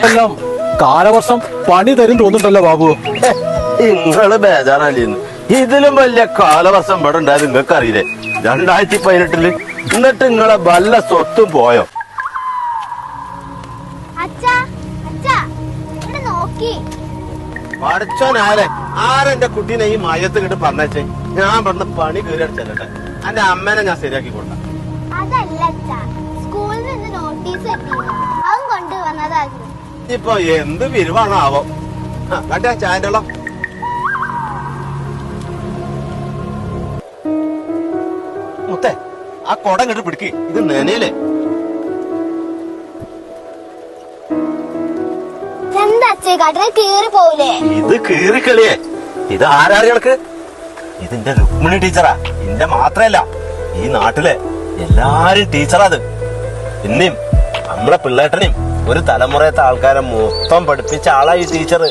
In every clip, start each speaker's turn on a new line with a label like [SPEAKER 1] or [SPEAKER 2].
[SPEAKER 1] എല്ലാം കാലവർഷം പണി തരും തോന്നുന്നുണ്ടല്ലോ ബാബു.
[SPEAKER 2] നിങ്ങള് ബേജാറല്ലേന്ന്. ഇതിലും വലിയ കാലവർഷം ഇവിടെ ഉണ്ടായത് നിങ്ങൾക്ക് അറിയില്ലേ? 2018 എന്നിട്ട് നിങ്ങളെ വല്ല സ്വത്തും പോയോ? പഠിച്ചോനാലെ ആരെന്റെ കുട്ടീനെ ഈ മയത്ത് കിട്ട് പറഞ്ഞേ? ഞാൻ പറഞ്ഞ പണി കയറി അടിച്ചല്ലേ. എന്റെ അമ്മേനെ ഞാൻ ശരിയാക്കി കൊടുത്ത. ഇപ്പൊ എന്ത് പിരിവാണോ ആവോ? കണ്ടേ ചായന്റെ വെള്ളം. മുത്തേ, ആ കൊടം കെട്ട് പിടിക്ക്. ഇത് നനയില്ലേ? ഇത് കീറിക്കളിയേ. ഇത് ആരാ കണക്ക്? ഇതിന്റെ രുക്മിണി ടീച്ചറാ. എന്റെ മാത്രല്ല, ഈ നാട്ടിലെ എല്ലാരും ടീച്ചറാ. അത് പിന്നെയും നമ്മളെ പിള്ളേട്ടനെയും ഒരു തലമുറയത്തെ ആൾക്കാരെ മൊത്തം പഠിപ്പിച്ച ആളാ ഈ ടീച്ചർ.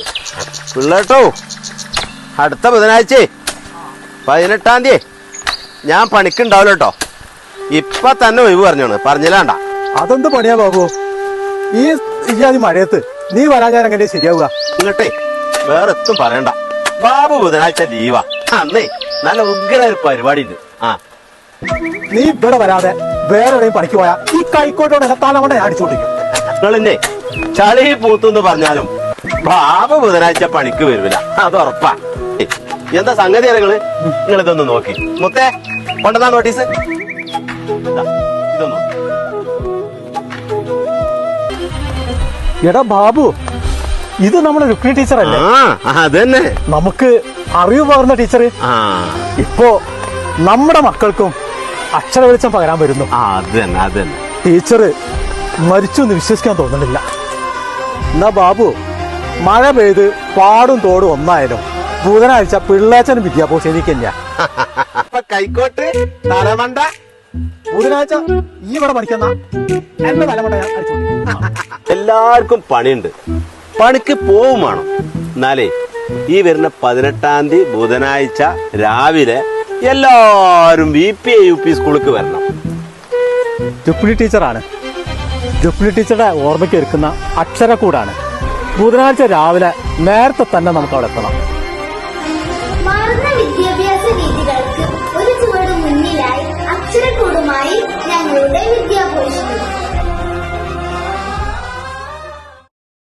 [SPEAKER 2] പിള്ളേട്ടോ, അടുത്ത ബുധനാഴ്ച 18-ാം തീയതി ഞാൻ പണിക്കുണ്ടാവില്ല കേട്ടോ. ഇപ്പൊ തന്നെ ഒഴിവ് പറഞ്ഞോണ്. പറഞ്ഞില്ലാണ്ട.
[SPEAKER 1] അതെന്ത് പണിയാ ബാബു? ഈ മഴയത്ത് നീ വരാൻ ഞാൻ എങ്ങനെ ശരിയാവുക?
[SPEAKER 2] ഇങ്ങട്ടെ വേറെ എത്തും പറയണ്ട. ബാബു ബുധനാഴ്ച ലീവാ. അന്നേ നല്ല ഉഗ്ര ഒരു പരിപാടി ഉണ്ട്.
[SPEAKER 1] നീ ഇവിടെ വരാതെ വേറെ എവിടെയും പണിക്ക് പോയാ ഈ കൈക്കോട്ടോടെ എത്താനവിടെ അടിച്ചോണ്ടിരിക്കും.
[SPEAKER 2] നിങ്ങളെന്നെ ചളി പൂത്തെന്ന് പറഞ്ഞാലും ബാബു ബുധനാഴ്ച പണിക്ക് വരൂല, അത് ഉറപ്പാ. എന്താ സംഗതി നിങ്ങള്? നിങ്ങളിതൊന്ന് നോക്കി. മുത്തേ, കൊണ്ടുവന്നാ നോട്ടീസ്. ഇതൊന്നു.
[SPEAKER 1] എടാ ബാബു, ഇത് നമ്മുടെ രുക്മിണി ടീച്ചർ അല്ലേ?
[SPEAKER 2] അതന്നെ,
[SPEAKER 1] നമുക്ക് അറിവ് പകർന്ന ടീച്ചർ. ഇപ്പോ നമ്മുടെ മക്കൾക്കും അക്ഷര വെളിച്ചം പകരാൻ വരുന്നു.
[SPEAKER 2] അതന്നെ അതന്നെ.
[SPEAKER 1] ടീച്ചർ മരിച്ചു എന്ന് വിശ്വസിക്കാൻ തോന്നുന്നില്ല. എന്നാ ബാബു, മഴ പെയ്ത് പാടും തോടും ഒന്നായാലും ബുധനാഴ്ച പിള്ളേച്ചനും വിദ്യാഭ്യാസം എനിക്കല്ല.
[SPEAKER 2] കൈക്കോട്ട് തലമണ്ട
[SPEAKER 1] ബുധനാഴ്ച ഈ ഇവിടെ പഠിക്കുന്ന എന്റെ തലമണ്ട ഞാൻ അടിച്ചോണ്ടിരിക്കും.
[SPEAKER 2] എല്ലാവർക്കും പണിയുണ്ട്, പണിക്ക് പോവും വേണം. എന്നാലേ ഈ വരുന്ന 18-ാം തീയതി ബുധനാഴ്ച രാവിലെ എല്ലാരും VPA UP സ്കൂളിലേക്ക് വരണം.
[SPEAKER 1] രുക്മിണി ടീച്ചറാണ്. രുക്മിണി ടീച്ചറുടെ ഓർമ്മയ്ക്ക് ഒരുക്കുന്ന അക്ഷരക്കൂടാണ്. ബുധനാഴ്ച രാവിലെ നേരത്തെ തന്നെ നമുക്ക് അവിടെ എത്തണം.
[SPEAKER 3] മാറുന്ന വിദ്യാഭ്യാസ രീതികൾക്ക് ഒരു ചുവട് മുന്നിലായി അക്ഷരക്കൂടുമായി ഞങ്ങളുടെ വിദ്യാഭൂഷണം.